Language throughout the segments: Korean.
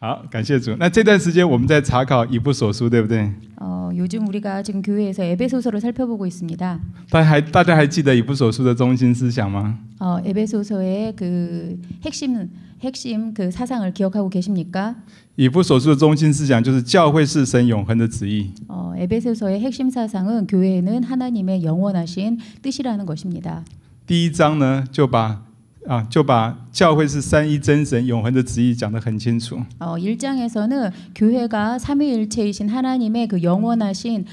好，感谢主。那这段时间我们在查考以弗所书，对不对？ 요즘 우리가 지금 교회에서 에베소서를 살펴보고 있습니다. 大家还记得以弗所书的中心思想吗？ 에베소서의 그 핵심 그 사상을 기억하고 계십니까? 以弗所书的中心思想就是教会是神永恒的旨意。 에베소서의 핵심 사상은 교회는 하나님의 영원하신 뜻이라는 것입니다. 第一章呢，就把教会是三一真神永恒的旨意讲得很清楚。 1장에서는 교회가 삼위일체이신 하나님의 그 영원하신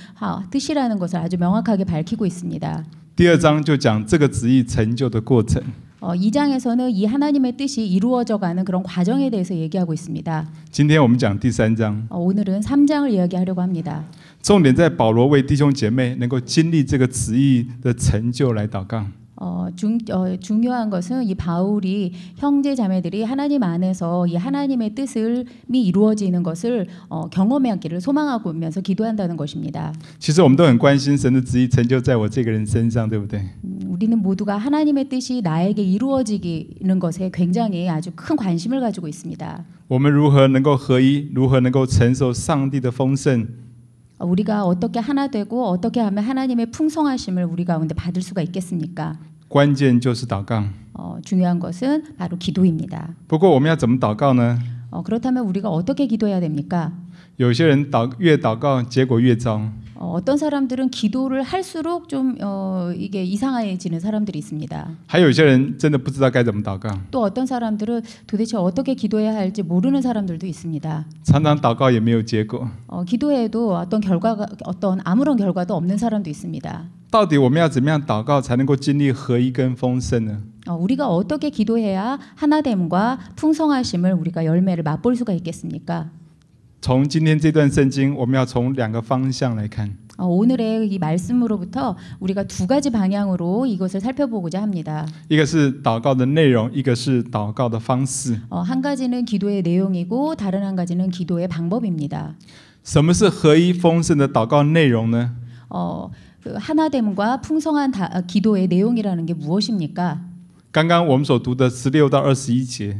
뜻이라는 것을 아주 명확하게 밝히고 있습니다. 第二章就讲这个旨意成就的过程。 2장에서는 이 하나님의 뜻이 이루어져가는 그런 과정에 대해서 얘기하고 있습니다. 今天我们讲第三章， 오늘은 3장을 이야기하려고 합니다. 重点在保罗为弟兄姐妹能够经历这个旨意的成就来祷告。 중요한 것은 이 바울이 형제 자매들이 하나님 안에서 이 하나님의 뜻이 이루어지는 것을 경험하기를 소망하면서 기도한다는 것입니다. 其实我们都很关心神的旨意成就在我这个人身上，对不对？ 우리는 모두가 하나님의 뜻이 나에게 이루어지는 것에 굉장히 아주 큰 관심을 가지고 있습니다. 我们如何能够合一？如何能够承受上帝的丰盛？ 우리가 어떻게 하나 되고 어떻게 하면 하나님의 풍성하심을 우리 가운데 받을 수가 있겠습니까? 关键就是祷告。 중요한 것은 바로 기도입니다. 不过我们要怎么祷告呢？ 그렇다면 우리가 어떻게 기도해야 됩니까? 有些人越祷告结果越糟。 어떤 사람들은 기도를 할수록 좀 이게 이상해지는 사람들이 있습니다. 还有些人真的不知道该怎么祷告。 또 어떤 사람들은 도대체 어떻게 기도해야 할지 모르는 사람들도 있습니다. 常常祷告也没有结果。 기도해도 어떤 아무런 결과도 없는 사람도 있습니다. 到底我们要怎么样祷告才能够经历合一跟丰盛呢？ 우리가 어떻게 기도해야 하나됨과 풍성하심을 우리가 열매를 맛볼 수가 있겠습니까? 从今天这段圣经，我们要从两个方向来看。 오늘의 이 말씀으로부터 우리가 두 가지 방향으로 이것을 살펴보고자 합니다. 一个是祷告的内容，一个是祷告的方式。 한 가지는 기도의 내용이고 다른 한 가지는 기도의 방법입니다. 什么是合一丰盛的祷告内容呢？ 그 하나됨과 풍성한 기도의 내용이라는 게 무엇입니까? 刚刚我们所读的16到21节。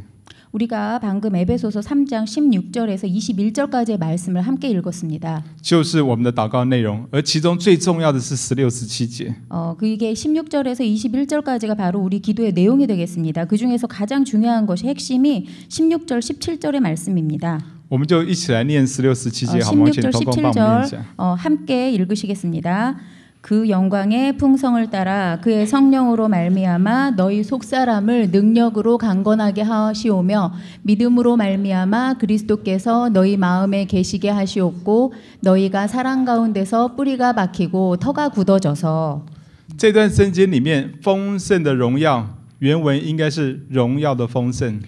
우리가 방금 에베소서 3장 16절에서 21절까지의 말씀을 함께 읽었습니다. 就是我们的祷告内容，而其中最重要的是16、17节。 그게 16절에서 21절까지가 바로 우리 기도의 내용이 되겠습니다. 그 중에서 가장 중요한 것이 핵심이 16절, 17절의 말씀입니다. 我们就一起来念16、17节，好吗？请同工帮我们念一下。 함께 읽으시겠습니다. 그 영광의 풍성을 따라 그의 성령으로 말미암아 너희 속사람을 능력으로 강건하게 하시오며 믿음으로 말미암아 그리스도께서 너희 마음에 계시게 하시옵고 너희가 사랑 가운데서 뿌리가 박히고 터가 굳어져서 这段圣经里面丰盛的荣耀，原文应该是荣耀的丰盛。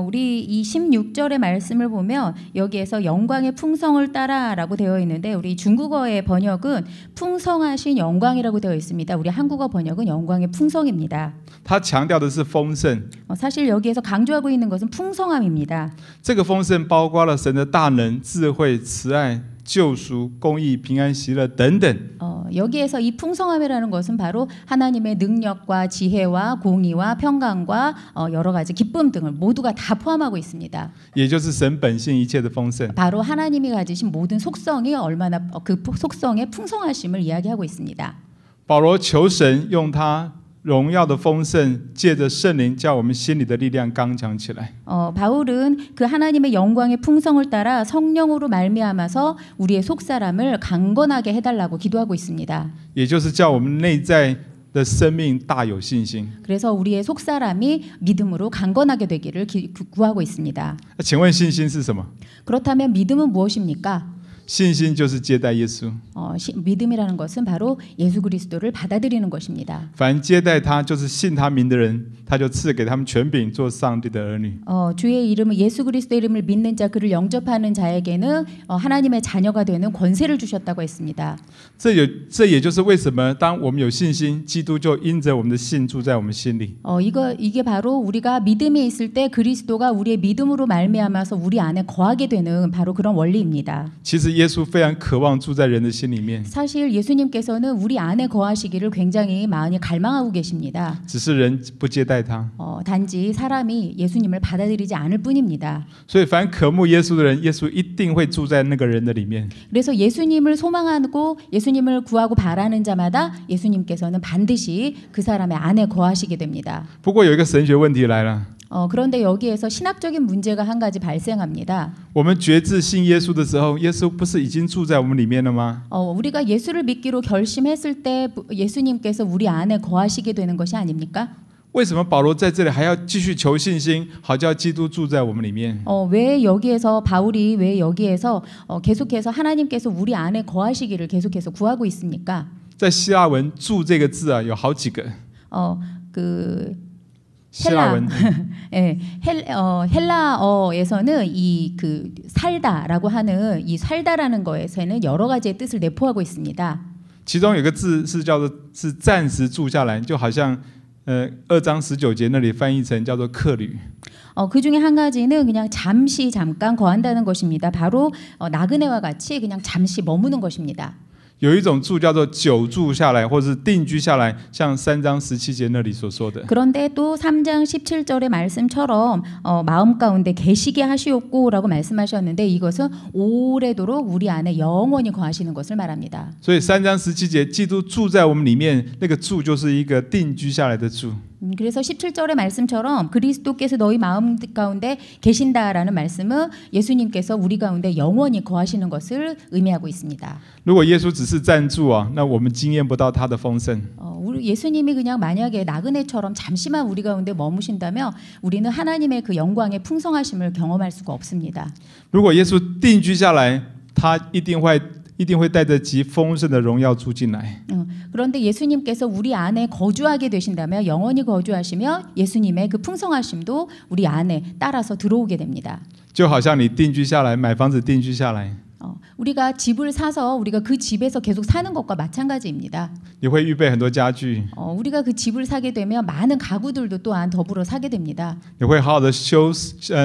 우리 이 16절의 말씀을 보면 여기에서 영광의 풍성을 따라라고 되어 있는데 우리 중국어의 번역은 풍성하신 영광이라고 되어 있습니다. 우리 한국어 번역은 영광의 풍성입니다. 他强调的是丰盛。 사실 여기에서 강조하고 있는 것은 풍성함입니다. 这个丰盛包括了神的大能、智慧、慈爱、救赎、公义、平安、喜乐等等。 여기에서 이 풍성함이라는 것은 바로 하나님의 능력과 지혜와 공의와 평강과 여러 가지 기쁨 등을 모두가 다 포함하고 있습니다. 也就是神本性一切的丰盛。 바로 하나님이 가지신 모든 속성이 얼마나 그 속성의 풍성하심을 이야기하고 있습니다. 保罗求神用他荣耀的丰盛，借着圣灵叫我们心里的力量刚强起来。 바울은 그 하나님의 영광의 풍성을 따라 성령으로 말미암아서 우리의 속사람을 강건하게 해달라고 기도하고 있습니다. 也就是叫我们内在的生命大有信心。 그래서 우리의 속사람이 믿음으로 강건하게 되기를 구하고 있습니다. 请问信心是什么？ 그렇다면 믿음은 무엇입니까? 信心就是接待耶稣。 믿음이라는 것은 바로 예수 그리스도를 받아들이는 것입니다. 凡接待他，就是信他名的人，他就赐给他们权柄，做上帝的儿女。 주의 이름을 예수 그리스도의 이름을 믿는 자 그를 영접하는 자에게는 하나님의 자녀가 되는 권세를 주셨다고 했습니다. 这也就是为什么当我们有信心，基督就因着我们的信住在我们心里。 이게 바로 우리가 믿음이 있을 때 그리스도가 우리의 믿음으로 말미암아서 우리 안에 거하게 되는 바로 그런 원리입니다. 其实耶稣非常渴望住在人的心里面， 사실 예수님께서는 우리 안에 거하시기를 굉장히 많이 갈망하고 계십니다. 只是人不接待他。 단지 사람이 예수님을 받아들이지 않을 뿐입니다. 所以凡渴慕耶稣的人，耶稣一定会住在那个人的里面。 그래서 예수님을 소망하고 예수님을 구하고 바라는 자마다 예수님께서는 반드시 그 사람의 안에 거하시게 됩니다. 不过有一个神学问题来了， 그런데 여기에서 신학적인 문제가 한 가지 발생합니다. 我们决志信耶稣的时候，耶稣不是已经住在我们里面了吗？ 우리가 예수를 믿기로 결심했을 때 예수님께서 우리 안에 거하시게 되는 것이 아닙니까? 为什么保罗在这里还要继续求信心，好叫基督住在我们里面？ 왜 여기에서 바울이 왜 여기에서 계속해서 하나님께서 우리 안에 거하시기를 계속해서 구하고 있습니까? 在希腊文“住”这个字啊，有好几个。 그 希腊文 예, 헬라어에서는 이 그 살다라고 하는 이 살다라는 거에서는 여러 가지의 뜻을 내포하고 있습니다. 其中有个字是叫做是暂时住下来，就好像2章19节那里翻译成叫做客旅。 그 중에 한 가지는 그냥 잠시 잠깐 거한다는 것입니다. 바로 나그네와 같이 그냥 잠시 머무는 것입니다. 有一种住叫做久住下来，或是定居下来，像3章17节那里所说的。 그런데 또 3장 17절의 말씀처럼 마음 가운데 계시게 하시옵고라고 말씀하셨는데 이것은 오래도록 우리 안에 영원히 거하시는 것을 말합니다. 所以3章17节，基督住在我们里面，那个住就是一个定居下来的住。 그래서 17절의 말씀처럼 그리스도께서 너희 마음 가운데 계신다라는 말씀은 예수님께서 우리 가운데 영원히 거하시는 것을 의미하고 있습니다. 如果耶稣只是暂住啊，那我们经验不到他的丰盛。 우리 예수님이 그냥 만약에 나그네처럼 잠시만 우리 가운데 머무신다면 우리는 하나님의 그 영광의 풍성하심을 경험할 수가 없습니다. 如果耶稣定居下来，他一定会带着极丰盛的荣耀住进来。 그런데 예수님께서 우리 안에 거주하게 되신다면 영원히 거주하시며 예수님의 그 풍성하심도 우리 안에 따라서 들어오게 됩니다. 就好像你定居下来，买房子定居下来， 우리가 집을 사서 우리가 그 집에서 계속 사는 것과 마찬가지입니다. 你会预备很多家具， 우리가 그 집을 사게 되면 많은 가구들도 또한 더불어 사게 됩니다. 你会好好的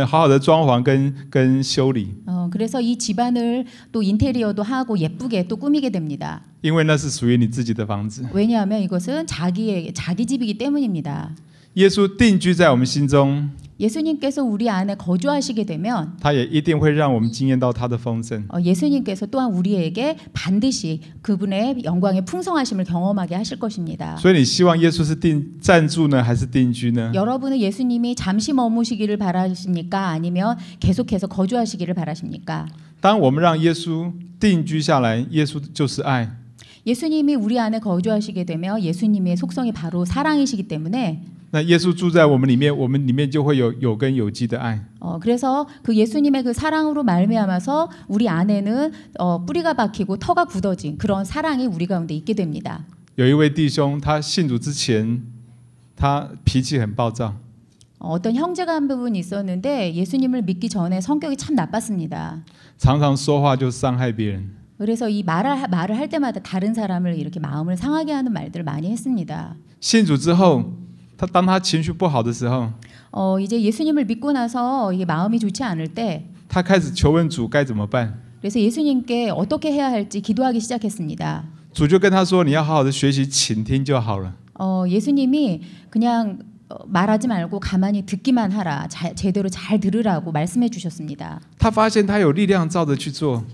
好好的装潢跟修理， 그래서 이 집안을 또 인테리어도 하고 예쁘게 또 꾸미게 됩니다. 因为那是属于你自己的房子。 왜냐하면 이것은 자기 집이기 때문입니다. 耶稣定居在我们心中， 예수님께서 우리 안에 거주하시게 되면 他也一定会让我们经验到他的丰盛。 예수님께서 또한 우리에게 반드시 그분의 영광의 풍성하심을 경험하게 하실 것입니다. 所以你希望耶稣是暂住呢，还是定居呢？ 여러분은 예수님이 잠시 머무시기를 바라십니까? 아니면 계속해서 거주하시기를 바라십니까? 当我们让耶稣定居下来，耶稣就是爱。 예수님이 우리 안에 거주하시게 되면 예수님의 속성이 바로 사랑이시기 때문에 那耶稣住在我们里面，我们里面就会有根有基的爱。 그래서 그 예수님의 그 사랑으로 말미암아서 우리 안에는 뿌리가 박히고 터가 굳어진 그런 사랑이 우리 가운데 있게 됩니다. 有一位弟兄，他信主之前，他脾气很暴躁， 어떤 형제가 한 부분이 있었는데 예수님을 믿기 전에 성격이 참 나빴습니다. 常常说话就伤害别人。 그래서 이 말을 할 때마다 다른 사람을 이렇게 마음을 상하게 하는 말들을 많이 했습니다. 信主之后，当他情绪不好的时候， 이제 예수님을 믿고 나서 이게 마음이 좋지 않을 때 他开始求问主该怎么办。 그래서 예수님께 어떻게 해야 할지 기도하기 시작했습니다. 主就跟他说：“你要好好的学习倾听就好了。” 예수님이 그냥 말하지 말고 가만히 듣기만 하라, 제대로 잘 들으라고 말씀해 주셨습니다. 他发现他有力量照着去做，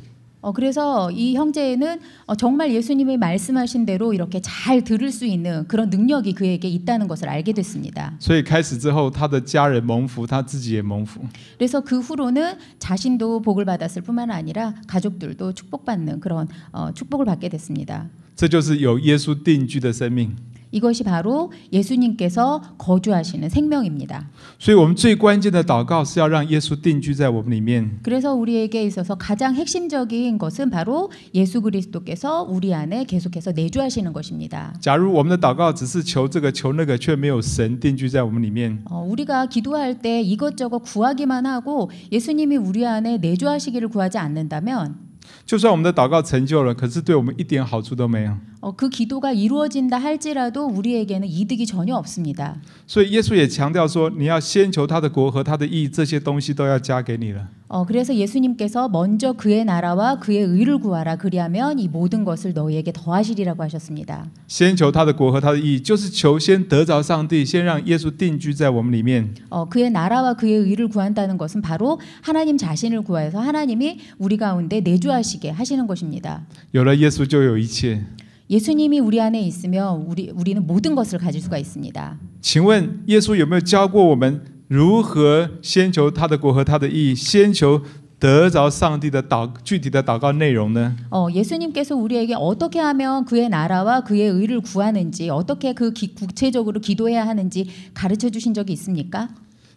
그래서 이 형제는 정말 예수님이 말씀하신 대로 이렇게 잘 들을 수 있는 그런 능력이 그에게 있다는 것을 알게 됐습니다. 所以开始之后，他的家人蒙福，他自己也蒙福。 그래서 그 후로는 자신도 복을 받았을 뿐만 아니라 가족들도 축복받는 그런 축복을 받게 됐습니다. 这就是有耶稣定居的生命。 이것이 바로 예수님께서 거주하시는 생명입니다. 所以我们最关键的祷告是要让耶稣定居在我们里面。 그래서 우리에게 있어서 가장 핵심적인 것은 바로 예수 그리스도께서 우리 안에 계속해서 내주하시는 것입니다. 假如我们的祷告只是求这个求那个，却没有神定居在我们里面， 우리가 기도할 때 이것저것 구하기만 하고 예수님이 우리 안에 내주하시기를 구하지 않는다면 就算我们的祷告成就了，可是对我们一点好处都没有。그 기도가 이루어진다 할지라도 우리에게는 이득이 전혀 없습니다. 所以耶稣也强调说，你要先求他的国和他的义，这些东西都要加给你了。 그래서 예수님께서 먼저 그의 나라와 그의 의를 구하라 그리하면 이 모든 것을 너희에게 더하시리라고 하셨습니다. 先求他的国和他的义，就是求先得着上帝，先让耶稣定居在我们里面。 그의 나라와 그의 의를 구한다는 것은 바로 하나님 자신을 구하여서 하나님이 우리 가운데 내주하시게 하시는 것입니다. 有了耶稣就有一切。 예수님이 우리 안에 있으면 우리는 모든 것을 가질 수가 있습니다. 请问耶稣有没有教过我们如何先求他的国和他的义，先求得着上帝的具体的祷告内容呢？ 예수님께서 우리에게 어떻게 하면 그의 나라와 그의 의를 구하는지, 어떻게 구체적으로 기도해야 하는지 가르쳐 주신 적이 있습니까?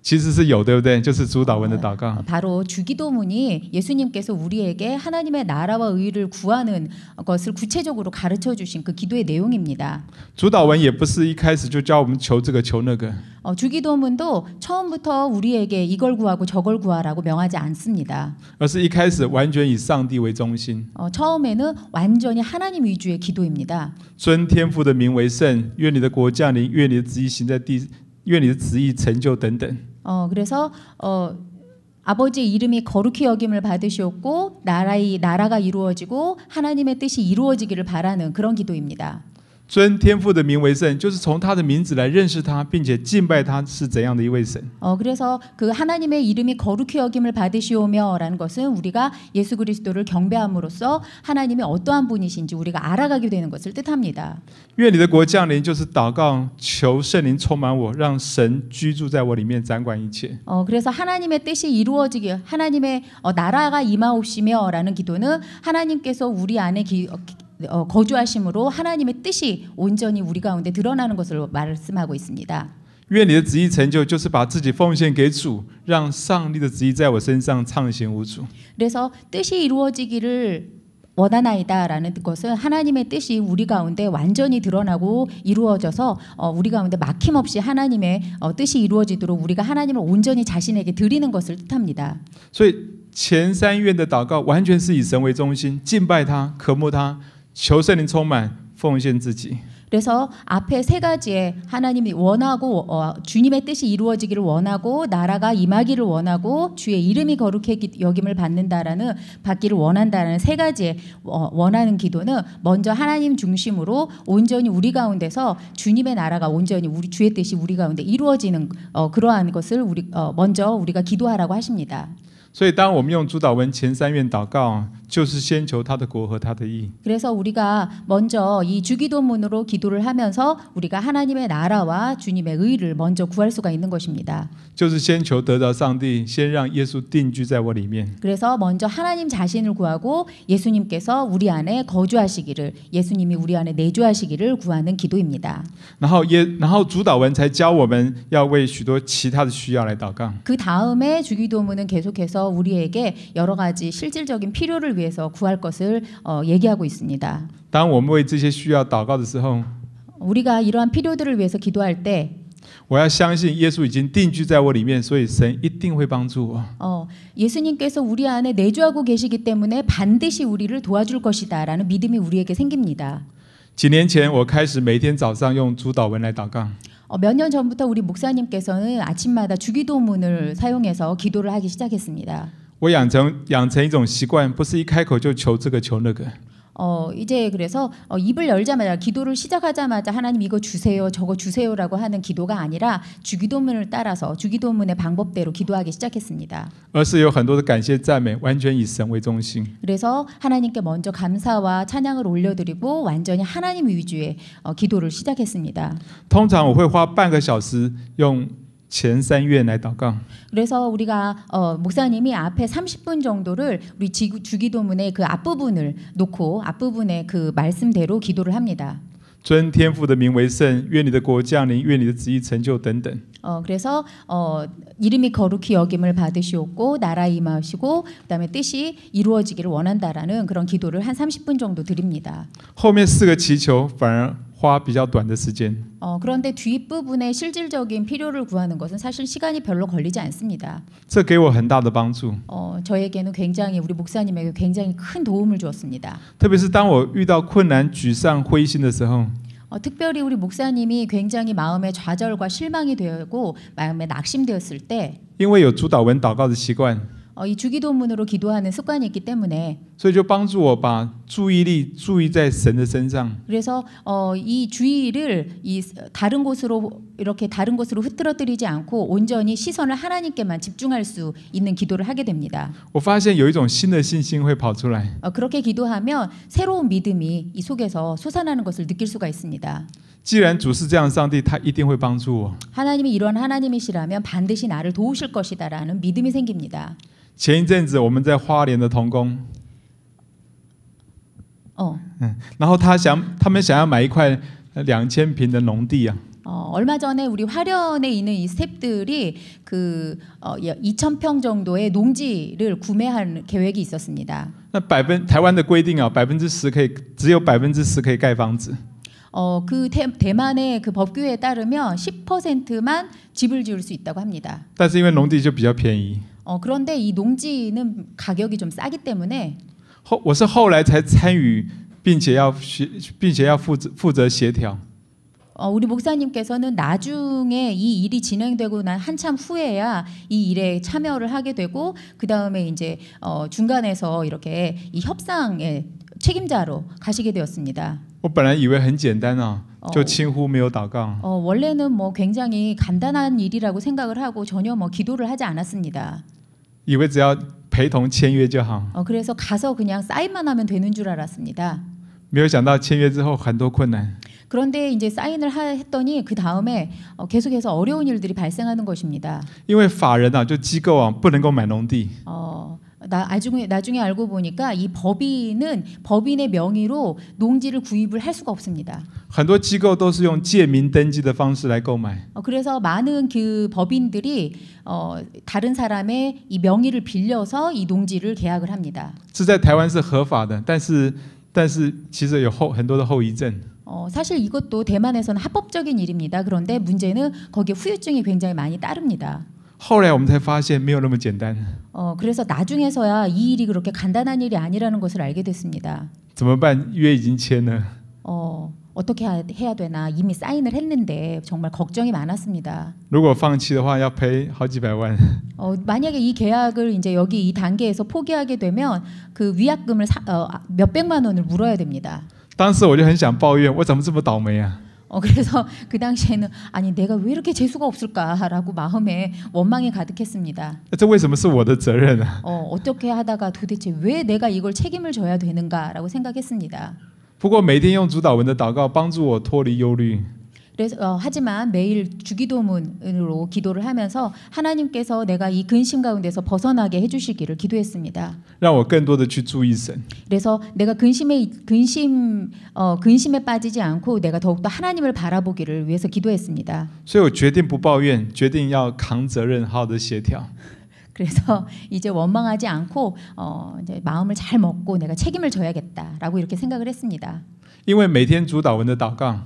其实是有，对不对？就是主祷文的祷告。 바로 주기도문이 예수님께서 우리에게 하나님의 나라와 의를 구하는 것을 구체적으로 가르쳐 주신 그 기도의 내용입니다. 主祷文也不是一开始就教我们求这个求那个， 주기도문도 처음부터 우리에게 이걸 구하고 저걸 구하라고 명하지 않습니다. 而是一开始完全以上帝为中心。 처음에는 완전히 하나님 위주의 기도입니다. 尊天父的名为圣，愿你的国降临，愿你的旨意行在地，愿你的旨意成就等等。 그래서 아버지의 이름이 거룩히 여김을 받으시옵고 나라가 이루어지고 하나님의 뜻이 이루어지기를 바라는 그런 기도입니다. 尊天父的名为圣，就是从他的名字来认识他，并且敬拜他是怎样的一位神。 그래서 그 하나님의 이름이 거룩히 여김을 받으시오며라는 것은 우리가 예수 그리스도를 경배함으로써 하나님이 어떠한 분이신지 우리가 알아가게 되는 것을 뜻합니다. 愿你的国降临，就是祷告求圣灵充满我，让神居住在我里面，掌管一切。 그래서 하나님의 뜻이 이루어지기, 하나님의 나라가 임하옵시며라는 기도는 하나님께서 우리 안에 거주하심으로 하나님의 뜻이 온전히 우리 가운데 드러나는 것을 말씀하고 있습니다. 愿你的旨意成就，就是把自己奉献给主，让上帝的旨意在我身上畅行无阻。 그래서 뜻이 이루어지기를 원하나이다라는 것은 하나님의 뜻이 우리 가운데 완전히 드러나고 이루어져서 우리 가운데 막힘없이 하나님의 뜻이 이루어지도록 우리가 하나님을 온전히 자신에게 드리는 것을 뜻합니다. 所以前三愿的祷告完全是以神为中心，敬拜他，渴慕他，求圣灵充满，奉献自己。 그래서 앞에 세 가지에 하나님이 원하고 주님의 뜻이 이루어지기를 원하고 나라가 임하기를 원하고 주의 이름이 거룩히 여김을 받기를 원한다는 세 가지의 원하는 기도는 먼저 하나님 중심으로 온전히 우리 가운데서 주님의 나라가 온전히 주의 뜻이 우리 가운데 이루어지는 그러한 것을 먼저 우리가 기도하라고 하십니다. 所以，当我们用主祷文前三愿祷告，就是先求他的国和他的义。 그래서 우리가 먼저 이 주기도문으로 기도를 하면서 우리가 하나님의 나라와 주님의 의를 먼저 구할 수가 있는 것입니다. 就是先求得着上帝，先让耶稣定居在我里面。 그래서 먼저 하나님 자신을 구하고 예수님께서 우리 안에 거주하시기를, 예수님이 우리 안에 내주하시기를 구하는 기도입니다. 然后主祷文才教我们要为许多其他的需要来祷告。 그 다음에 주기도문은 계속해서 우리에게 여러 가지 실질적인 필요를 위해서 구할 것을 얘기하고 있습니다. 当我们为这些需要祷告的时候， 우리가 이러한 필요들을 위해서 기도할 때 我要相信耶稣已经定居在我里面，所以神一定会帮助我。 예수님께서 우리 안에 내주하고 계시기 때문에 반드시 우리를 도와줄 것이다라는 믿음이 우리에게 생깁니다. 几年前，我开始每天早上用主祷文来祷告。 몇 년 전부터 우리 목사님께서는 아침마다 주기도문을 사용해서 기도를 하기 시작했습니다. 我养成一种习惯，不是一开口就求这个求那个。 이제 그래서 입을 열자마자 기도를 시작하자마자 하나님 이거 주세요 저거 주세요라고 하는 기도가 아니라 주기도문을 따라서 주기도문의 방법대로 기도하기 시작했습니다. 而是有很多的感谢赞美，完全以神为中心。 그래서 하나님께 먼저 감사와 찬양을 올려드리고 완전히 하나님 위주의 기도를 시작했습니다. 通常我会花半个小时用前三愿来祷告。 그래서 우리가 목사님이 앞에 30분 정도를 우리 주기도문의 그 앞부분을 놓고 앞부분의 그 말씀대로 기도를 합니다. 尊天父的名为圣，愿你的国降临，愿你的旨意成就等等。 그래서 이름이 거룩히 여김을 받으시옵고 나라 임하시고 그다음에 뜻이 이루어지기를 원한다라는 그런 기도를 한 30분 정도 드립니다. 后面四个祈求反而花比较短的时间。 그런데 뒷부분의 실질적인 필요를 구하는 것은 사실 시간이 별로 걸리지 않습니다. 这给我很大的帮助。 저에게는 굉장히 우리 목사님에게 굉장히 큰 도움을 주었습니다. 特别是当我遇到困难、沮丧、灰心的时候， 특별히 우리 목사님이 굉장히 마음에 좌절과 실망이 되고 마음에 낙심되었을 때 因为有主祷文祷告的习惯， 이 주기도문으로 기도하는 습관이 있기 때문에 所以就帮助我把注意力注意在神的身上。 그래서 이 주의를 다른 곳으로 이렇게 다른 곳으로 흐트러뜨리지 않고 온전히 시선을 하나님께만 집중할 수 있는 기도를 하게 됩니다. 我发现有一种新的信心会跑出来。 그렇게 기도하면 새로운 믿음이 이 속에서 솟아나는 것을 느낄 수가 있습니다. 既然主是这样的上帝，他一定会帮助我。 하나님이 이런 하나님이시라면 반드시 나를 도우실 것이다라는 믿음이 생깁니다. 前一阵子我们在花莲的同工，然后他们想要买一块2000平的农地啊。 얼마 전에 우리 화련에 있는 이 스태프들이 2,000평 정도의 농지를 구매할 계획이 있었습니다. 那台湾的规定啊，10%可以，只有10%可以盖房子。 그 대만의 그 법규에 따르면 10%만 집을 지을 수 있다고 합니다. 但是因为农地就比较便宜， 그런데 이 농지는 가격이 좀 싸기 때문에 我是后来才参与，并且要负责协调。 우리 목사님께서는 나중에 이 일이 진행되고 난 한참 후에야 이 일에 참여를 하게 되고 그 다음에 이제 중간에서 이렇게 이 협상의 책임자로 가시게 되었습니다. 我本来以为很简单啊，就轻忽没有祷告。 원래는 뭐 굉장히 간단한 일이라고 생각을 하고 전혀 뭐 기도를 하지 않았습니다. 以为只要陪同签约就好。 그래서 가서 그냥 사인만 하면 되는 줄 알았습니다. 没有想到签约之后很多困难。 그런데 이제 사인을 했더니 그 다음에 계속해서 어려운 일들이 발생하는 것입니다. 因为法人啊，就机构啊，不能够买农地。 나중에 알고 보니까 이 법인의 명의로 농지를 구입을 할 수가 없습니다. 很多机构都是用借名登记的方式来购买。 그래서 많은 그 법인들이 다른 사람의 이 명의를 빌려서 이 농지를 계약을 합니다. 这在台湾是合法的，但是其实有很多的后遗症。 사실 이것도 대만에서는 합법적인 일입니다. 그런데 문제는 거기에 후유증이 굉장히 많이 따릅니다. 后来我们才发现没有那么简单。 그래서 나중에서야 이 일이 그렇게 간단한 일이 아니라는 것을 알게 됐습니다. 怎么办？约已经签了。 어떻게 해야 되나 이미 사인을 했는데 정말 걱정이 많았습니다. 如果放弃的话，要赔好几百万。 만약에 이 계약을 이제 여기 이 단계에서 포기하게 되면 그 위약금을 몇백만 원을 물어야 됩니다. 当时我就很想抱怨，我怎么这么倒霉啊？ 그래서 그 당시에는 아니 내가 왜 이렇게 재수가 없을까라고 마음에 원망이 가득했습니다. 这为什么是我的责任啊？ 어떻게 하다가 도대체 왜 내가 이걸 책임을 져야 되는가라고 생각했습니다. 不过每天用主祷文的祷告帮助我脱离忧虑。 그래서 하지만 매일 주기도문으로 기도를 하면서 하나님께서 내가 이 근심 가운데서 벗어나게 해주시기를 기도했습니다. 让我更多的去注意神。 그래서 내가 근심에 빠지지 않고 내가 더욱더 하나님을 바라보기를 위해서 기도했습니다. 所以我决定不抱怨，决定要扛责任，好好的协调。 그래서 이제 원망하지 않고 이제 마음을 잘 먹고 내가 책임을 져야겠다라고 이렇게 생각을 했습니다. 因为每天主祷文的祷告，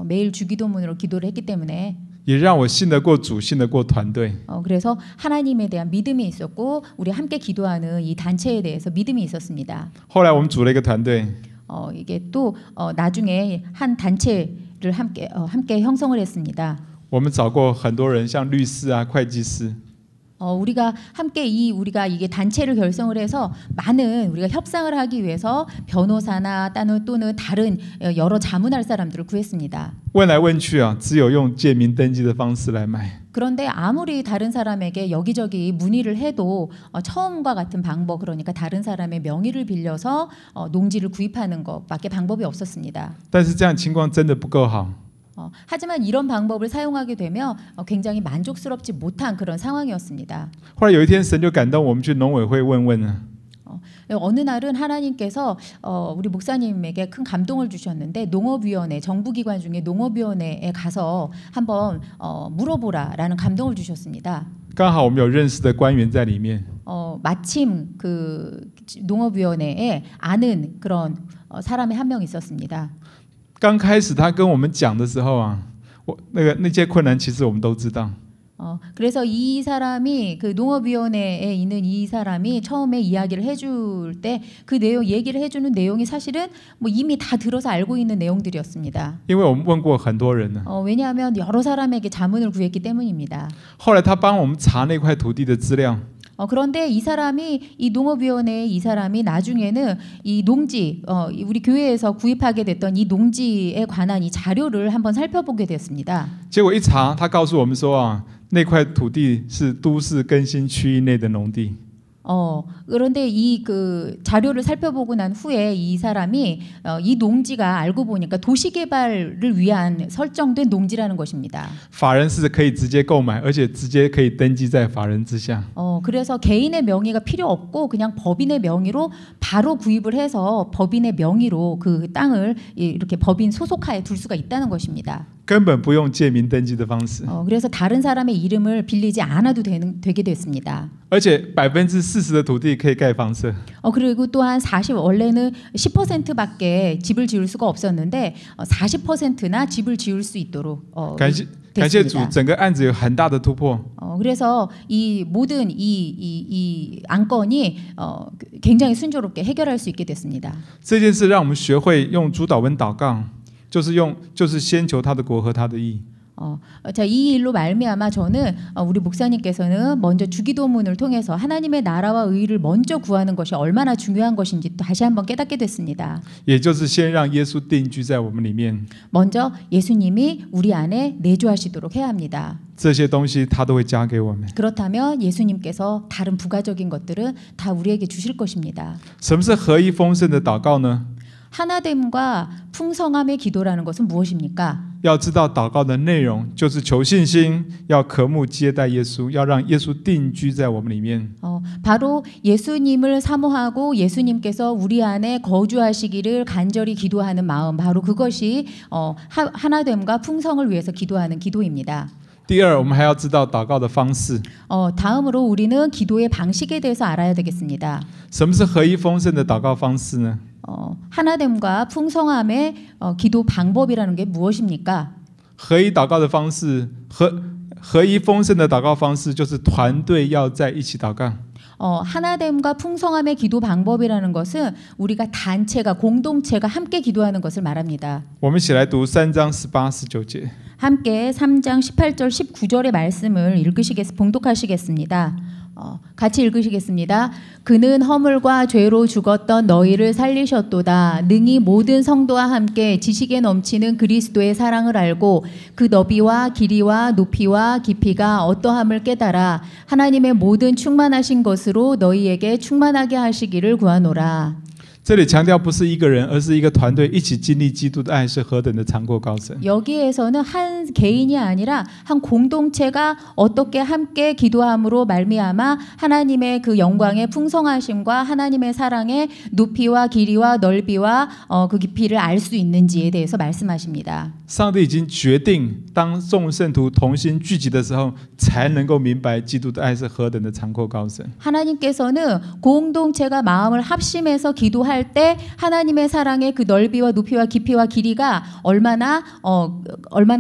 매일 주기도문으로 기도를 했기 때문에 也让我信得过主，信得过团队。 그래서 하나님에 대한 믿음이 있었고 우리 함께 기도하는 이 단체에 대해서 믿음이 있었습니다. 后来我们组了一个团队， 이게 또 나중에 한 단체를 함께 형성을 했습니다. 我们找过很多人，像律师啊、会计师。 우리가 함께 우리가 이게 단체를 결성을 해서 많은 우리가 협상을 하기 위해서 변호사나 또는 다른 여러 자문할 사람들을 구했습니다. 问来问去啊，只有用借名登记的方式来买。 그런데 아무리 다른 사람에게 여기저기 문의를 해도 처음과 같은 방법, 그러니까 다른 사람의 명의를 빌려서 농지를 구입하는 것밖에 방법이 없었습니다. 但是这样情况真的不够好。 하지만 이런 방법을 사용하게 되면 굉장히 만족스럽지 못한 그런 상황이었습니다. 后来有一天，神就感动我们去农委会问问啊。 어느 날은 하나님께서 우리 목사님에게 큰 감동을 주셨는데 농업위원회, 정부기관 중에 농업위원회에 가서 한번 물어보라라는 감동을 주셨습니다. 刚好我们有认识的官员在里面。 마침 그 농업위원회에 아는 그런 사람이 한 명 있었습니다. 刚开始他跟我们讲的时候啊，那些困难其实我们都知道。 그래서 이 사람이 그 농업위원회에 있는 이 사람이 처음에 이야기를 해줄 때 그 내용 얘기를 해주는 내용이 사실은 뭐 이미 다 들어서 알고 있는 내용들이었습니다. 因为我们问过很多人了。 왜냐하면 여러 사람에게 자문을 구했기 때문입니다. 后来他帮我们查那块土地的资料。 그런데 이 사람이 이 농업위원회의 이 사람이 나중에는 이 농지 우리 교회에서 구입하게 됐던 이 농지에 관한 이 자료를 한번 살펴보게 됐습니다. 结果一查，他告诉我们说啊，那块土地是都市更新区域内的农地。 그런데 이 그 자료를 살펴보고 난 후에 이 사람이 이 농지가 알고 보니까 도시개발을 위한 설정된 농지라는 것입니다. 法人是可以直接购买，而且直接可以登记在法人之下。 그래서 개인의 명의가 필요 없고 그냥 법인의 명의로 바로 구입을 해서 법인의 명의로 그 땅을 이렇게 법인 소속하에 둘 수가 있다는 것입니다. 根本不用借名登记的方式。 그래서 다른 사람의 이름을 빌리지 않아도 되게 됐습니다. 而且40%的土地可以盖房舍。 그리고 또한 원래는 10%밖에 집을 지을 수가 없었는데 40%나 집을 지을 수 있도록 感谢主，整个案子有很大的突破。 그래서 이 모든 이 안건이 굉장히 순조롭게 해결할 수 있게 됐습니다. 这件事让我们学会用主祷文祷告，就是先求他的国和他的义。 자, 이 일로 말미암아 저는 우리 목사님께서는 먼저 주기도문을 통해서 하나님의 나라와 의를 먼저 구하는 것이 얼마나 중요한 것인지 또 다시 한번 깨닫게 됐습니다. 也就是先让耶稣定居在我们里面。 먼저 예수님이 우리 안에 내주하시도록 해야 합니다. 这些东西他都会加给我们。 그렇다면 예수님께서 다른 부가적인 것들은 다 우리에게 주실 것입니다. 什么是合一丰盛的祷告呢？ 하나됨과 풍성함의 기도라는 것은 무엇입니까? 要知道祷告的内容就是求信心，要渴慕接待耶稣，要让耶稣定居在我们里面。 바로 예수님을 사모하고 예수님께서 우리 안에 거주하시기를 간절히 기도하는 마음, 바로 그것이 하나됨과 풍성을 위해서 기도하는 기도입니다. 第二，我们还要知道祷告的方式。 다음으로 우리는 기도의 방식에 대해서 알아야 되겠습니다. 什么是合一丰盛的祷告方式呢？ 하나됨과 풍성함의 기도 방법이라는 게 무엇입니까? 合一祷告的方式，合一丰盛的祷告方式就是团队要在一起祷告。 하나됨과 풍성함의 기도 방법이라는 것은 우리가 단체가 공동체가 함께 기도하는 것을 말합니다. 我们一起来读3章18、19节。 함께 3장 18절 19절의 말씀을 봉독하시겠습니다. 같이 읽으시겠습니다. 그는 허물과 죄로 죽었던 너희를 살리셨도다. 능히 모든 성도와 함께 지식에 넘치는 그리스도의 사랑을 알고 그 너비와 길이와 높이와 깊이가 어떠함을 깨달아 하나님의 모든 충만하신 것으로 너희에게 충만하게 하시기를 구하노라. 这里强调不是一个人，而是一个团队一起经历基督的爱是何等的长阔高深。 여기에서는 한 개인이 아니라 한 공동체가 어떻게 함께 기도함으로 말미암아 하나님의 그 영광의 풍성하심과 하나님의 사랑의 높이와 길이와 넓이와 그 깊이를 알 수 있는지에 대해서 말씀하십니다. 上帝已经决定，当众圣徒同心聚集的时候，才能够明白基督的爱是何等的长阔高深。 하나님께서는 공동체가 마음을 합심해서 기도할 때 하나님의 사랑의 그 넓이와 높이와 깊이와 길이가 얼마나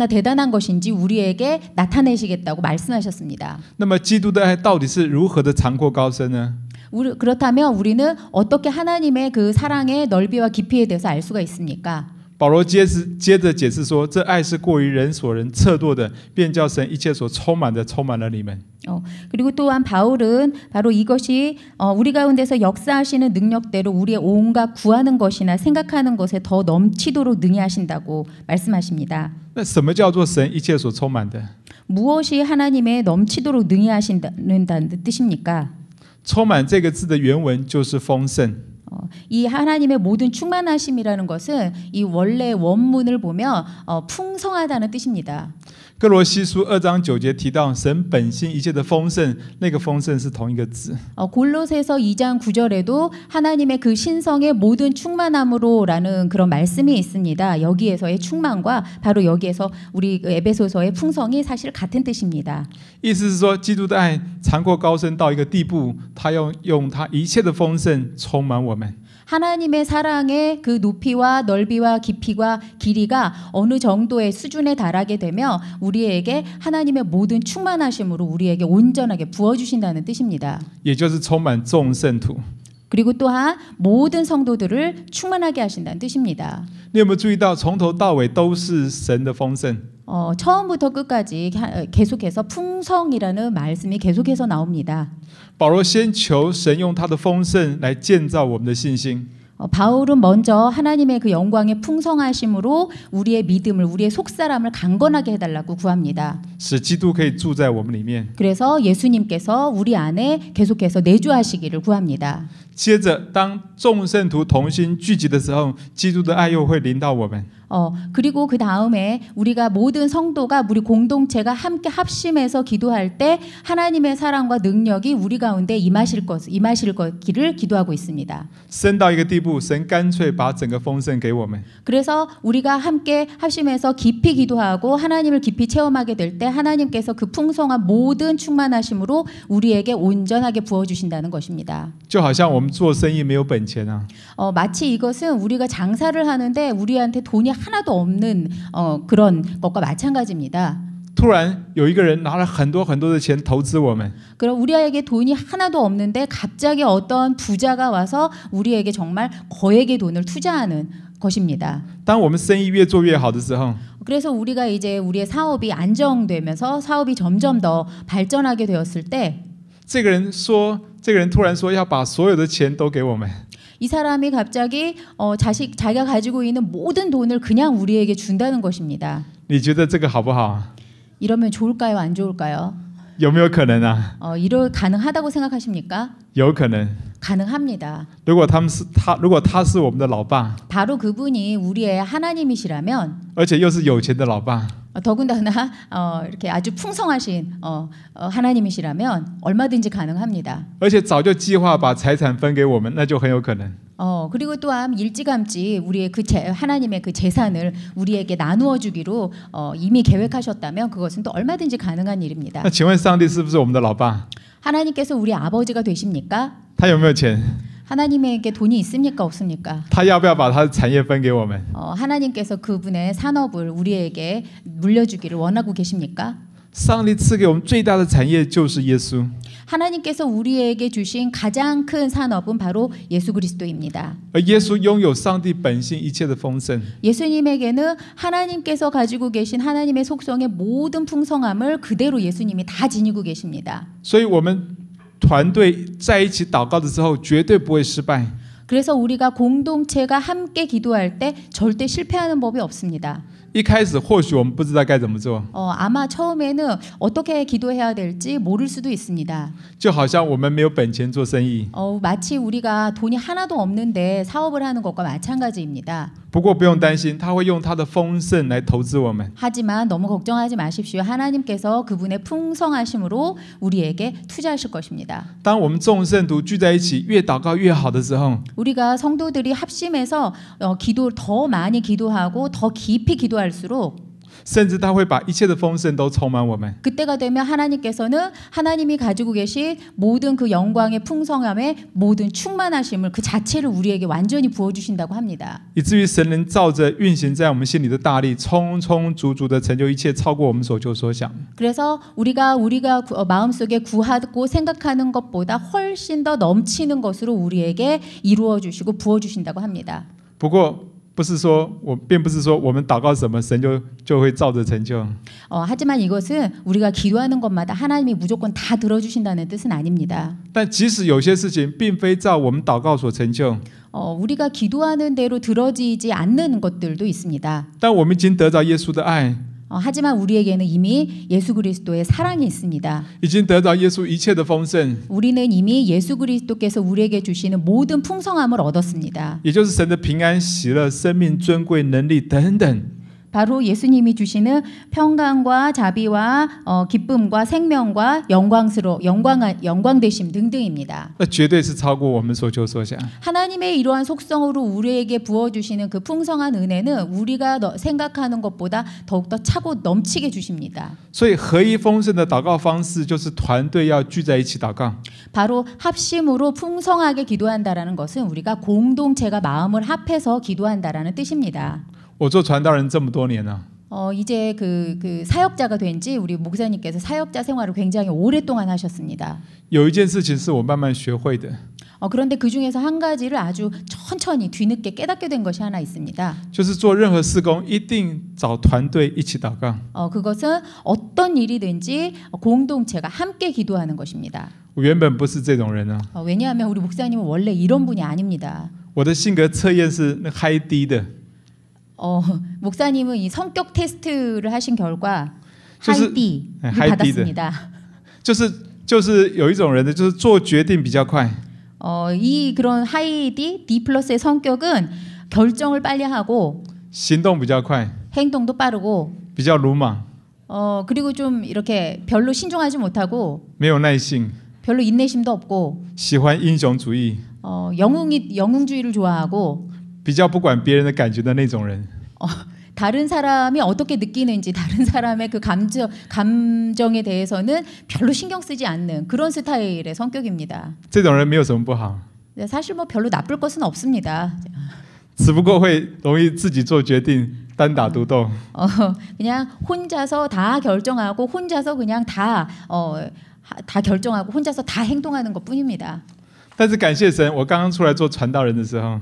대단한 것인지 우리에게 나타내시겠다고 말씀하셨습니다. 那么基督的爱到底是如何的长阔高深呢？ 그렇다면 우리는 어떻게 하나님의 그 사랑의 넓이와 깊이에 대해서 알 수가 있습니까? 保罗接着解释说，这爱是过于人所能测度的，便叫神一切所充满的充满了你们。 그리고 또한 바울은 바로 이것이 우리 가운데서 역사하시는 능력대로 우리의 온갖 구하는 것이나 생각하는 것에 더 넘치도록 능히 하신다고 말씀하십니다. 那什么叫做神一切所充满的？ 무엇이 하나님의 넘치도록 능히 하신다는 뜻입니까? 充满这个字的原文就是丰盛。 이 하나님의 모든 충만하심이라는 것은 이 원래 원문을 보면 풍성하다는 뜻입니다. 哥罗西书2章9节提到神本性一切的丰盛，那个丰盛是同一个字。 골로새서 2장 9절에도 하나님의 그 신성의 모든 충만함으로라는 그런 말씀이 있습니다. 여기에서의 충만과 바로 여기에서 우리 에베소서의 풍성이 사실 같은 뜻입니다. 意思是说，基督的爱长阔高深到一个地步，他要用他一切的丰盛充满我们。 하나님의 사랑의 그 높이와 넓이와 깊이와 길이가 어느 정도의 수준에 달하게 되며 우리에게 하나님의 모든 충만하심으로 우리에게 온전하게 부어주신다는 뜻입니다. 也就是充满众圣徒。 그리고 또한 모든 성도들을 충만하게 하신다는 뜻입니다. 你有没有注意到，从头到尾都是神的丰盛？ 처음부터 끝까지 계속해서 풍성이라는 말씀이 계속해서 나옵니다. 保罗先求神用他的丰盛来建造我们的信心。 바울은 먼저 하나님의 그 영광의 풍성하심으로 우리의 믿음을, 우리의 속사람을 강건하게 해달라고 구합니다. 使基督可以住在我们里面。 그래서 예수님께서 우리 안에 계속해서 내주하시기를 구합니다. 接着，当众圣徒同心聚集的时候，基督的爱又会临到我们。 그리고 그 다음에 우리가 모든 성도가 우리 공동체가 함께 합심해서 기도할 때 하나님의 사랑과 능력이 우리 가운데 임하실 것기를 기도하고 있습니다. 升到一个地步，神干脆把整个丰盛给我们。 그래서 우리가 함께 합심해서 깊이 기도하고 하나님을 깊이 체험하게 될 때 하나님께서 그 풍성한 모든 충만하심으로 우리에게 온전하게 부어주신다는 것입니다. 就好像我们做生意没有本钱啊， 마치 이것은 우리가 장사를 하는데 우리한테 돈이 하나도 없는 그런 것과 마찬가지입니다. 突然有一个人拿了很多的钱投资我们， 그럼 우리에게 돈이 하나도 없는데 갑자기 어떤 부자가 와서 우리에게 정말 거액의 돈을 투자하는 것입니다. 当我们生意越做越好的时候， 그래서 우리가 이제 우리의 사업이 안정되면서 사업이 점점 더 발전하게 되었을 때 这个人突然说要把所有的钱都给我们。 이 사람이 갑자기 자기가 가지고 있는 모든 돈을 그냥 우리에게 준다는 것입니다. 你觉得这个好不好？ 이러면 좋을까요? 안 좋을까요? 有没有可能啊？ 가능하다고 생각하십니까? 有可能。 가능합니다. 如果他是我们的老爸， 바로 그분이 우리의 하나님이시라면 而且又是有钱的老爸， 더군다나 이렇게 아주 풍성하신 하나님이시라면 얼마든지 가능합니다. 而且早就计划把财产分给我们，那就很有可能。 그리고 또한 일찌감치 우리의 하나님의 그 재산을 우리에게 나누어 주기로 이미 계획하셨다면 그것은 또 얼마든지 가능한 일입니다. 那请问上帝是不是我们的老爸？ 하나님께서 우리 아버지가 되십니까? 他有没有钱？ 하나님에게 돈이 있습니까? 없습니까? 他要不要把他的产业分给我们？ 하나님께서 그분의 산업을 우리에게 물려주기를 원하고 계십니까? 上帝赐给我们最大的产业就是耶稣。 하나님께서 우리에게 주신 가장 큰 산업은 바로 예수 그리스도입니다. 而耶稣拥有上帝本性一切的丰盛， 예수님에게는 하나님께서 가지고 계신 하나님의 속성의 모든 풍성함을 그대로 예수님이 다 지니고 계십니다. 所以我们团队在一起祷告的时候，绝对不会失败。 그래서 우리가 공동체가 함께 기도할 때 절대 실패하는 법이 없습니다. 一开始或许我们不知道该怎么做， 아마 처음에는 어떻게 기도해야 될지 모를 수도 있습니다. 就好像我们没有本钱做生意。 마치 우리가 돈이 하나도 없는데 사업을 하는 것과 마찬가지입니다. 不过不用担心，他会用他的丰盛来投资我们。 하지만 너무 걱정하지 마십시오. 하나님께서 그분의 풍성하심으로 우리에게 투자하실 것입니다. 当我们众圣徒聚在一起，越祷告越好的时候， 우리가 성도들이 합심해서 더 많이 기도하고 더 깊이 기도할수록 甚至他会把一切的丰盛都充满我们。 그때가 되면 하나님께서는 하나님이 가지고 계신 모든 그 영광의 풍성함의 모든 충만하심을 그 자체를 우리에게 완전히 부어주신다고 합니다. 以至于神能照着运行在我们心里的大力，充充足足的成就一切，超过我们所求所想。 그래서 우리가 마음속에 구하고 생각하는 것보다 훨씬 더 넘치는 것으로 우리에게 이루어 주시고 부어 주신다고 합니다. 不过并不是说我们祷告什么，神就会照着成就。 하지만 이것은 우리가 기도하는 것마다 하나님이 무조건 다 들어주신다는 뜻은 아닙니다. 但即使有些事情并非照我们祷告所成就， 우리가 기도하는 대로 들어지지 않는 것들도 있습니다. 但我们已经得着耶稣的爱， 하지만 우리에게는 이미 예수 그리스도의 사랑이 있습니다. 已经得着耶稣一切的丰盛， 우리는 이미 예수 그리스도께서 우리에게 주시는 모든 풍성함을 얻었습니다. 也就是神的平安、喜乐、生命、尊贵、能力等等。 바로 예수님이 주시는 평강과 자비와 기쁨과 생명과 영광되심 등등입니다. 那绝对是超过我们所求所想。 하나님의 이러한 속성으로 우리에게 부어주시는 그 풍성한 은혜는 우리가 생각하는 것보다 더욱더 차고 넘치게 주십니다. 所以合一丰盛的祷告方式就是团队要聚在一起祷告。 바로 합심으로 풍성하게 기도한다라는 것은 우리가 공동체가 마음을 합해서 기도한다라는 뜻입니다. 我做传道人这么多年了， 이제 그 사역자가 된지 우리 목사님께서 사역자 생활을 굉장히 오랫동안 하셨습니다. 有一件事情是我慢慢学会的， 그런데 그 중에서 한 가지를 아주 천천히 뒤늦게 깨닫게 된 것이 하나 있습니다. 就是做任何事工一定找团队一起祷告。 그것은 어떤 일이든지 공동체가 함께 기도하는 것입니다. 我原本不是这种人啊， 왜냐하면 우리 목사님은 원래 이런 분이 아닙니다. 我的性格测验是那嗨低的， 목사님은 이 성격 테스트를 하신 결과 就是 하이디를 하이디 받았습니다. 就是有一种人呢，就是做决定比较快， 이 그런 하이디 D 플러스의 성격은 결정을 빨리 하고 行动比较快， 행동도 빠르고 比较鲁莽， 그리고 좀 이렇게 별로 신중하지 못하고 没有耐性， 별로 인내심도 없고 喜欢英雄主义， 영웅주의를 좋아하고 比较不管别人的感觉的那种人。 다른 사람이 어떻게 느끼는지 다른 사람의 그 감정에 대해서는 별로 신경 쓰지 않는 그런 스타일의 성격입니다. 这种人没有什么不好， 사실 뭐 별로 나쁠 것은 없습니다. 只不过会容易自己做决定，单打独斗。 그냥 혼자서 다 결정하고 혼자서 그냥 다 결정하고 혼자서 다 행동하는 것뿐입니다. 但是感谢神，我刚刚出来做传道人的时候，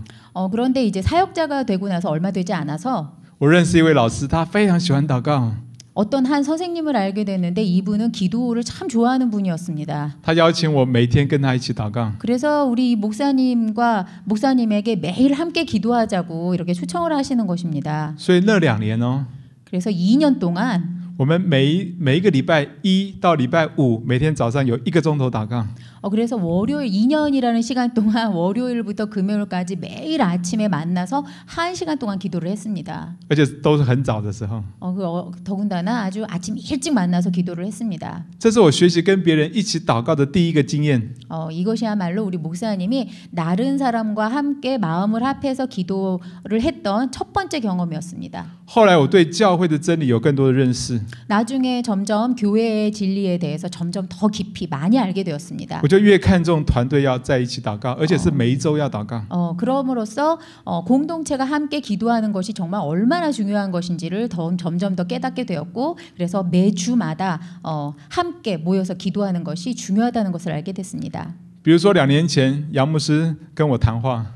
그런데 이제 사역자가 되고 나서 얼마 되지 않아서 我认识一位老师，他非常喜欢祷告。 어떤 한 선생님을 알게 됐는데 이분은 기도를 참 좋아하는 분이었습니다. 他邀请我每天跟他一起祷告。 그래서 우리 목사님에게 매일 함께 기도하자고 이렇게 초청을 하시는 것입니다. 所以那2年哦， 그래서 2년 동안 我们每一个礼拜1到礼拜5，每天早上有1个钟头祷告。 그래서 월요일 2년이라는 시간 동안 월요일부터 금요일까지 매일 아침에 만나서 1시간 동안 기도를 했습니다. 而且都是很早的时候。 더군다나 아주 아침 일찍 만나서 기도를 했습니다. 这是我学习跟别人一起祷告的第一个经验。 이것이야말로 우리 목사님이 다른 사람과 함께 마음을 합해서 기도를 했던 첫 번째 경험이었습니다. 后来我对教会的真理有更多的认识， 나중에 점점 교회의 진리에 대해서 점점 더 깊이 많이 알게 되었습니다. 我就越看重团队要在一起祷告，而且是每一周要祷告。 그럼으로써 공동체가 함께 기도하는 것이 정말 얼마나 중요한 것인지를 점점 더 깨닫게 되었고 그래서 매주마다 함께 모여서 기도하는 것이 중요하다는 것을 알게 됐습니다. 比如说2年前，杨牧师跟我谈话，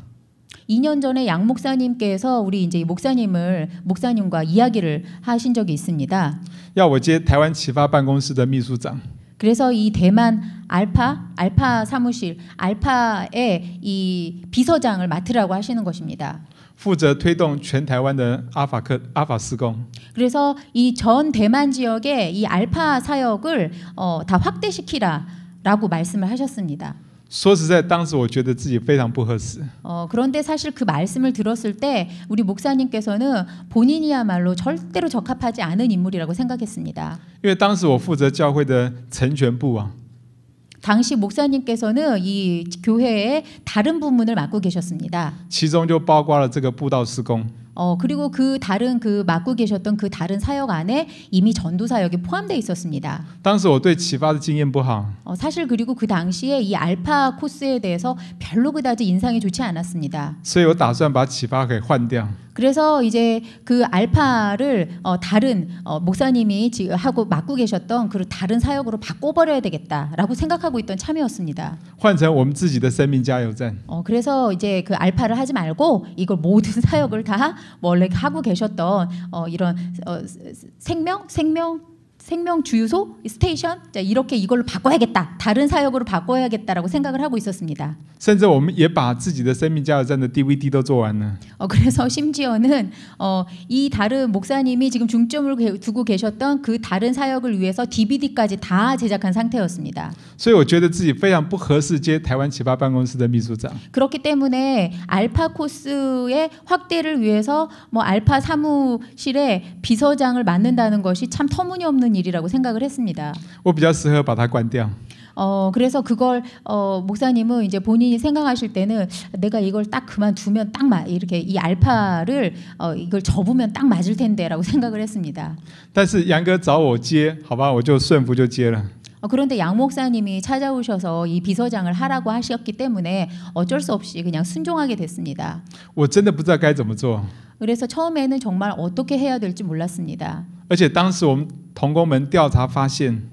2년 전에 양 목사님께서 우리 이제 목사님과 이야기를 하신 적이 있습니다. 要我接台湾启发办公室的秘书长。 그래서 이 대만 알파 사무실 알파의 이 비서장을 맡으라고 하시는 것입니다. 负责推动全台湾的阿法事工。 그래서 이 전 대만 지역에 이 알파 사역을 다 확대시키라라고 말씀을 하셨습니다. 说实在，当时我觉得自己非常不合适。 그런데 사실 그 말씀을 들었을 때 우리 목사님께서는 본인이야말로 절대로 적합하지 않은 인물이라고 생각했습니다. 因为当时我负责教会的成全部啊， 당시 목사님께서는 이 교회의 다른 부문을 맡고 계셨습니다. 其中就包括了这个布道事工。 그리고 그 다른 맡고 계셨던 그 다른 사역 안에 이미 전도 사역이 포함되어 있었습니다. 当时我对启发的经验不好， 사실 그리고 그 당시에 이 알파 코스에 대해서 별로 그다지 인상이 좋지 않았습니다. 所以我打算把启发给换掉。 그래서 이제 그 알파를 다른 목사님이 하고 맡고 계셨던 그 다른 사역으로 바꿔버려야 되겠다라고 생각하고 있던 참이었습니다. 换成我们自己的生命加油站。 그래서 이제 그 알파를 하지 말고 이걸 모든 사역을 다 원래 하고 계셨던 이런 생명 주유소, 스테이션, 자, 이렇게 이걸로 바꿔야겠다. 다른 사역으로 바꿔야겠다라고 생각을 하고 있었습니다. 甚至我们也把自己的生命加油站的 DVD 都做完了。 그래서 심지어는 이 다른 목사님이 지금 중점을 두고 계셨던 그 다른 사역을 위해서 DVD까지 다 제작한 상태였습니다. 所以我觉得自己非常不合适接台湾启发办公室的秘书长。 그렇기 때문에 알파 코스의 확대를 위해서 뭐 알파 사무실의 비서장을 맡는다는 것이 참 터무니없는 일이라고 생각을 했습니다. 我比较适合把它关掉。 그래서 그걸 목사님은 이제 본인이 생각하실 때는 내가 이걸 딱 그만두면 딱 이렇게 이 알파를 이걸 접으면 딱 맞을 텐데라고 생각을 했습니다. 但是杨哥找我接，好吧，我就顺服就接了。 그런데 양 목사님이 찾아오셔서 이 비서장을 하라고 하셨기 때문에 어쩔 수 없이 그냥 순종하게 됐습니다. 我真的不知道该怎么做。 그래서 처음에는 정말 어떻게 해야 될지 몰랐습니다. 而且当时我们同工们调查发现，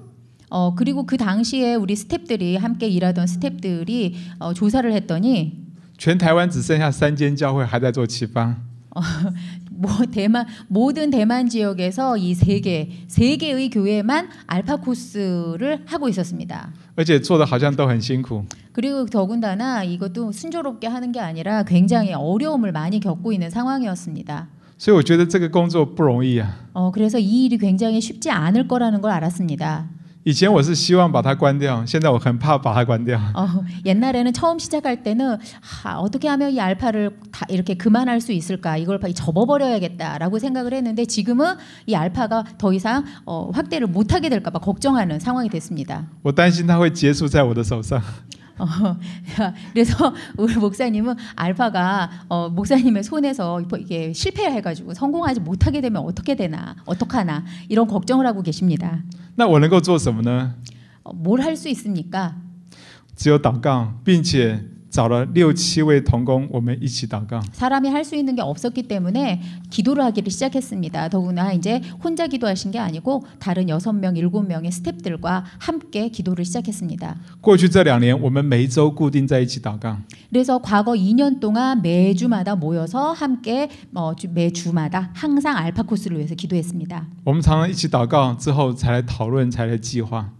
그리고 그 당시에 우리 스태프들이 함께 일하던 스태프들이 조사를 했더니 全台湾只剩下3间教会还在做启发。 모든 대만 지역에서 이 세 개의 교회만 알파 코스를 하고 있었습니다. 而且做的好像都很辛苦。 그리고 더군다나 이것도 순조롭게 하는 게 아니라 굉장히 어려움을 많이 겪고 있는 상황이었습니다. 所以我觉得这个工作不容易啊。 그래서 이 일이 굉장히 쉽지 않을 거라는 걸 알았습니다. 以前我是希望把它关掉，现在我很怕把它关掉。 옛날에는 처음 시작할 때는 어떻게 하면 이 알파를 다 이렇게 그만할 수 있을까, 이걸 접어버려야겠다라고 생각을 했는데 지금은 이 알파가 더 이상 확대를 못하게 될까 봐 걱정하는 상황이 됐습니다. 我担心它会结束在我的手上。 그래서 우리 목사님은 알파가 목사님의 손에서 이게 실패해가지고 성공하지 못하게 되면 어떡하나 이런 걱정을 하고 계십니다. 那我能够做什么呢？ 뭘 할 수 있습니까? 只有祷告，并且找了6、7位同工，我们一起祷告。 사람이 할 수 있는 게 없었기 때문에 기도를 하기를 시작했습니다. 더구나 이제 혼자 기도하신 게 아니고 다른 6명, 7명의 스태프들과 함께 기도를 시작했습니다. 过去这2年，我们每一周固定在一起祷告。 그래서 과거 2년 동안 매주마다 모여서 함께 매주마다 항상 알파 코스를 위해서 기도했습니다. 我们常常一起祷告之后，才来讨论，才来计划。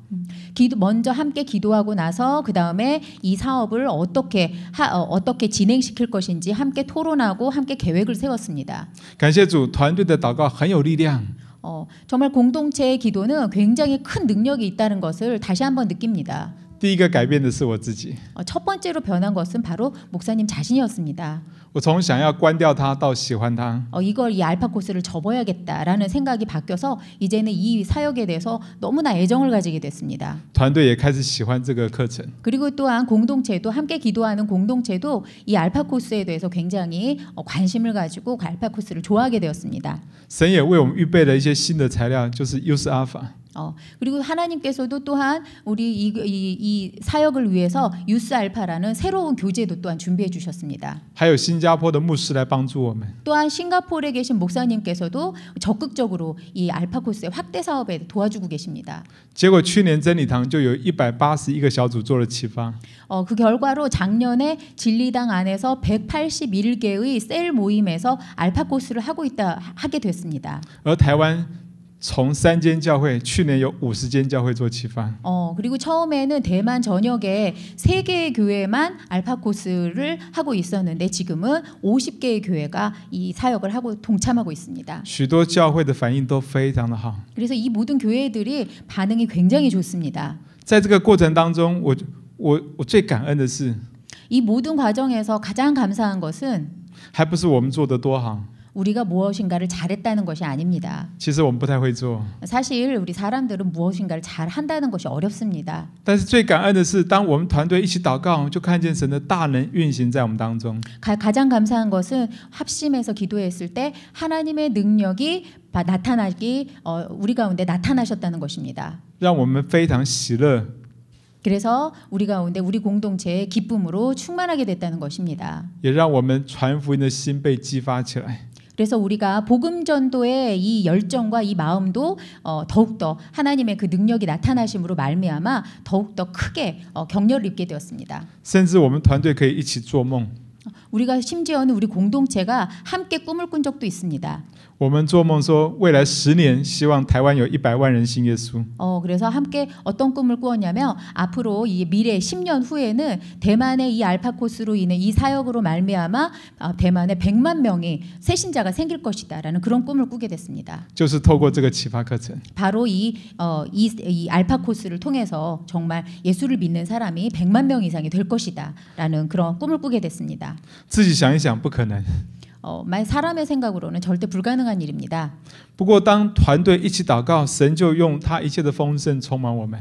먼저 함께 기도하고 나서 그 다음에 이 사업을 어떻게 진행시킬 것인지 함께 토론하고 함께 계획을 세웠습니다. 感谢主，团队的祷告很有力量。 정말 공동체의 기도는 굉장히 큰 능력이 있다는 것을 다시 한번 느낍니다. 第一个改变的是我自己， 첫 번째로 변한 것은 바로 목사님 자신이었습니다. 我从想要关掉它到喜欢它。 이걸 이 알파 코스를 접어야겠다라는 생각이 바뀌어서 이제는 이 사역에 대해서 너무나 애정을 가지게 됐습니다. 团队也开始喜欢这个课程。 그리고 또한 공동체도 함께 기도하는 공동체도 이 알파 코스에 대해서 굉장히 관심을 가지고 알파 코스를 좋아하게 되었습니다. 神也为我们预备了一些新的材料，就是 Use Alpha。 그리고 하나님께서도 또한 우리 이 사역을 위해서 유스 알파라는 새로운 교재도 또한 준비해 주셨습니다. 还有新加坡的牧师来帮助我们。 또한 싱가포르에 계신 목사님께서도 적극적으로 이 알파 코스의 확대 사업에 도와주고 계십니다. 结果去年真理堂就有181个小组做了启发。 그 결과로 작년에 진리당 안에서 181개의 셀 모임에서 알파 코스를 하게 됐습니다. 而台湾从3间教会，去年有50间教会做启发。 그리고 처음에는 대만 전역에 3개의 교회만 알파 코스를 하고 있었는데 지금은 50개의 교회가 이 사역을 하고 동참하고 있습니다. 许多教会的反应都非常的好。 그래서 이 모든 교회들이 반응이 굉장히 좋습니다. 在这个过程当中，我最感恩的是， 이 모든 과정에서 가장 감사한 것은 还不是我们做得多好， 우리가 무엇인가를 잘했다는 것이 아닙니다. 其实我们不太会做。 사실 우리 사람들은 무엇인가를 잘한다는 것이 어렵습니다. 但是最感恩的是，当我们团队一起祷告，就看见神的大能运行在我们当中。 가장 감사한 것은 합심해서 기도했을 때 하나님의 능력이 우리 가운데 나타나셨다는 것입니다. 让我们非常喜乐。 그래서 우리 가운데 우리 공동체의 기쁨으로 충만하게 됐다는 것입니다. 也让我们传福音的心被激发起来。 그래서 우리가 복음 전도의 이 열정과 이 마음도 더욱더 하나님의 그 능력이 나타나심으로 말미암아 더욱더 크게 격려를 입게 되었습니다. 甚至我们团队可以一起做梦。 우리가 심지어는 우리 공동체가 함께 꿈을 꾼 적도 있습니다. 我们做梦说，未来10年希望台湾有100万人信耶稣。 그래서 함께 어떤 꿈을 꾸었냐면 앞으로 이 미래 10년 후에는 대만의 이 알파코스로 인해 이 사역으로 말미암아 대만에 100만 명의 새신자가 생길 것이다라는 그런 꿈을 꾸게 됐습니다. 就是透过这个启发课程。 바로 이 알파코스를 통해서 정말 예수를 믿는 사람이 100만 명 이상이 될 것이다라는 그런 꿈을 꾸게 됐습니다. 自己想一想，不可能。 사람의 생각으로는 절대 불가능한 일입니다. 不过，当团队一起祷告，神就用他一切的丰盛充满我们。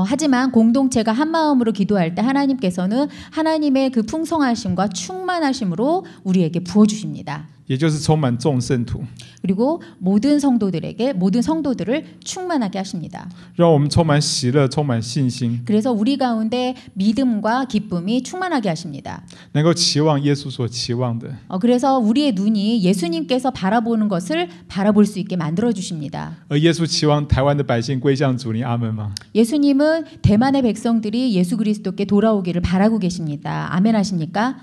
하지만 공동체가 한 마음으로 기도할 때 하나님께서는 하나님의 그 풍성하심과 충만하심으로 우리에게 부어 주십니다. 也就是充满众圣徒， 그리고 모든 성도들을 충만하게 하십니다. 让我们充满喜乐，充满信心， 그래서 우리 가운데 믿음과 기쁨이 충만하게 하십니다. 能够期望耶稣所期望的。 그래서 우리의 눈이 예수님께서 바라보는 것을 바라볼 수 있게 만들어 주십니다. 而耶稣期望台湾的百姓归向主，你阿门吗？ 예수님은 대만의 백성들이 예수 그리스도께 돌아오기를 바라고 계십니다. 아멘 하십니까?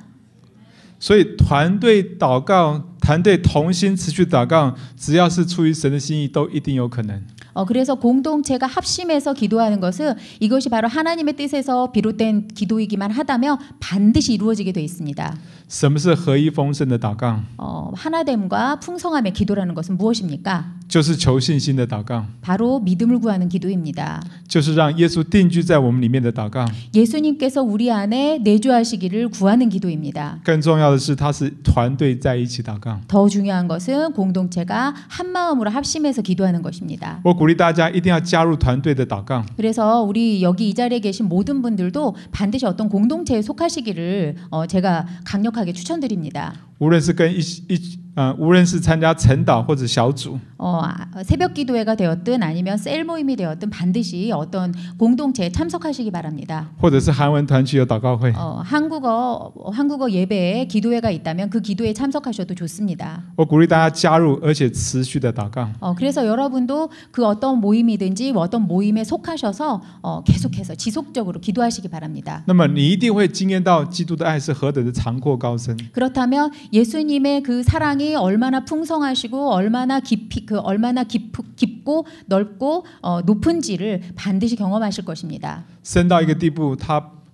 所以团队祷告，团队同心持续祷告，只要是出于神的心意，都一定有可能。 그래서 공동체가 합심해서 기도하는 것은 이것이 바로 하나님의 뜻에서 비롯된 기도이기만 하다면 반드시 이루어지게 돼 있습니다. 什么是合一丰盛的祷告？ 하나됨과 풍성함의 기도라는 것은 무엇입니까? 就是求信心的祷告， 바로 믿음을 구하는 기도입니다. 就是让耶稣定居在我们里面的祷告。 예수님께서 우리 안에 내주하시기를 구하는 기도입니다. 更重要的是，它是团队在一起祷告。 더 중요한 것은 공동체가 한 마음으로 합심해서 기도하는 것입니다. 我鼓励大家一定要加入团队的祷告。 그래서 우리 여기 이 자리에 계신 모든 분들도 반드시 어떤 공동체에 속하시기를 제가 강력하게 추천드립니다. 无论是无论是参加晨祷或者小组， 새벽 기도회가 되었든 아니면 셀 모임이 되었든 반드시 어떤 공동체에 참석하시기 바랍니다. 或者是韩文团契有祷告会， 한국어 예배에 기도회가 있다면 그 기도에 참석하셔도 좋습니다. 我鼓励大家加入，而且持续的祷告。 그래서 여러분도 그 어떤 모임이든지 어떤 모임에 속하셔서 계속해서 지속적으로 기도하시기 바랍니다. 那么你一定会经验到基督的爱是何等的长阔高深。 그렇다면 예수님의 그 사랑이 얼마나 풍성하시고 얼마나 깊고 넓고 높은지를 반드시 경험하실 것입니다. 深到一个地步，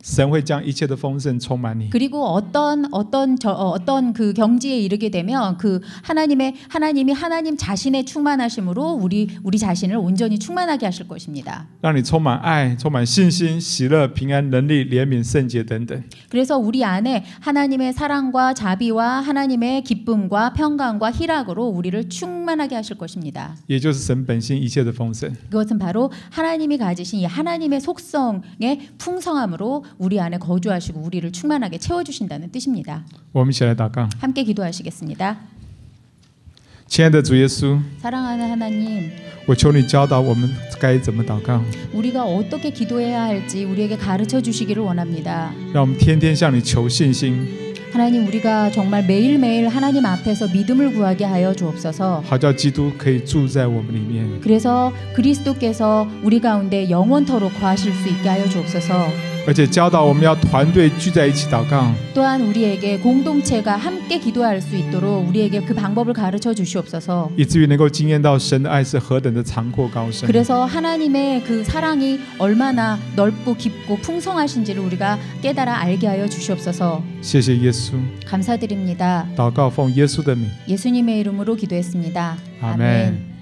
神会将一切的丰盛充满你。 그리고 어떤 그 경지에 이르게 되면 그 하나님이 하나님 자신의 충만하심으로 우리 자신을 온전히 충만하게 하실 것입니다. 让你充满爱，充满信心、喜乐、平安、能力、怜悯、圣洁等等。 그래서 우리 안에 하나님의 사랑과 자비와 하나님의 기쁨과 평강과 희락으로 우리를 충만하게 하실 것입니다. 也就是神本性一切的丰盛。 그것은 바로 하나님이 가지신 이 하나님의 속성의 풍성함으로 우리 안에 거주하시고 우리를 충만하게 채워주신다는 뜻입니다. 我们一起来祷告。 함께 기도하시겠습니다. 亲爱的主耶稣， 사랑하는 하나님, 我求你教导我们该怎么祷告， 우리가 어떻게 기도해야 할지 우리에게 가르쳐 주시기를 원합니다. 让我们天天向你求信心， 하나님, 우리가 정말 매일매일 하나님 앞에서 믿음을 구하게 하여 주옵소서. 好叫基督可以住在我们里面。 그래서 그리스도께서 우리 가운데 영원토록 거하실 수 있게 하여 주옵소서. 而且教导我们要团队聚在一起祷告， 또한 우리에게 공동체가 함께 기도할 수 있도록 우리에게 그 방법을 가르쳐 주시옵소서. 以至于能够经验到神的爱是何等的长阔高深。 그래서 하나님의 그 사랑이 얼마나 넓고 깊고 풍성하신지를 우리가 깨달아 알게 하여 주시옵소서. 谢谢耶稣， 감사드립니다. 祷告奉耶稣的名， 예수님의 이름으로 기도했습니다. 아멘.